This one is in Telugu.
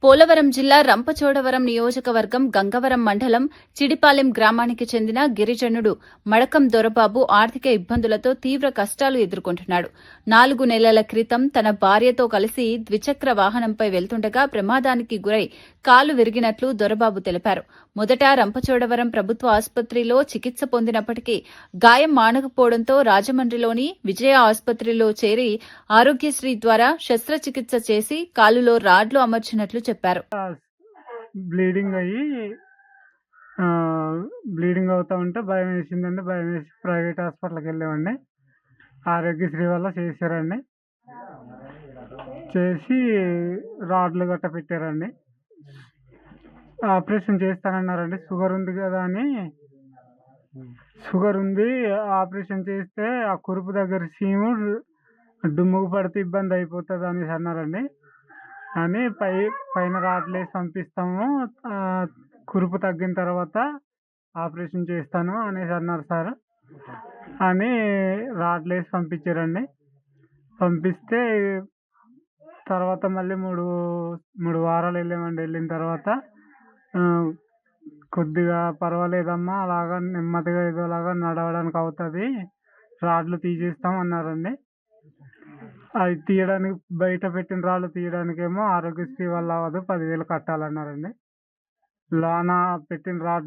పోలవరం జిల్లా రంపచోడవరం నియోజకవర్గం గంగవరం మండలం చిడిపాలెం గ్రామానికి చెందిన గిరిజనుడు మడకం దొరబాబు ఆర్థిక ఇబ్బందులతో తీవ్ర కష్టాలు ఎదుర్కొంటున్నాడు. 4 నెలల క్రితం తన భార్యతో కలిసి ద్విచక్ర వాహనంపై వెళ్తుండగా ప్రమాదానికి గురై కాలు విరిగినట్లు దొరబాబు తెలిపారు. మొదట రంపచోడవరం ప్రభుత్వ ఆసుపత్రిలో చికిత్స పొందినప్పటికీ గాయం మానకపోవడంతో రాజమండ్రిలోని విజయ ఆసుపత్రిలో చేరి ఆరోగ్యశ్రీ ద్వారా శస్త్రచికిత్స చేసి కాలులో రాడ్లు అమర్చినట్లు చెప్పారు. బ్లీడింగ్ అవుతా ఉంటే భయం వేసిందండి. భయం వేసి ప్రైవేట్ హాస్పిటల్కి వెళ్ళామండి. ఆరోగ్యశ్రీ వల్ల చేశారండి. చేసి రాడ్లు గట్ట పెట్టారండి. ఆపరేషన్ చేస్తానన్నారండి. షుగర్ ఉంది కదా అని, షుగర్ ఉంది, ఆపరేషన్ చేస్తే ఆ కురుపు దగ్గర సీము దుమ్ముకు పడితే ఇబ్బంది అయిపోతుంది అనేసి అన్నారండి. అని పైన రాడ్లు వేసి పంపిస్తాము, కురుపు తగ్గిన తర్వాత ఆపరేషన్ చేస్తాను అనేసి అన్నారు సార్. అని రాడ్లు వేసి పంపించారండి. పంపిస్తే తర్వాత మళ్ళీ మూడు వారాలు వెళ్ళామండి. వెళ్ళిన తర్వాత కొద్దిగా పర్వాలేదమ్మా, అలాగా నెమ్మదిగా ఏదోలాగా నడవడానికి అవుతుంది, రాడ్లు తీసేస్తాం అన్నారండి. అవి తీయడానికి, బయట పెట్టిన రాళ్ళు తీయడానికేమో ఆరోగ్యశ్రీ వల్ల అవ్వదు, 10,000 కట్టాలన్నారండి. లోన పెట్టిన రాడ్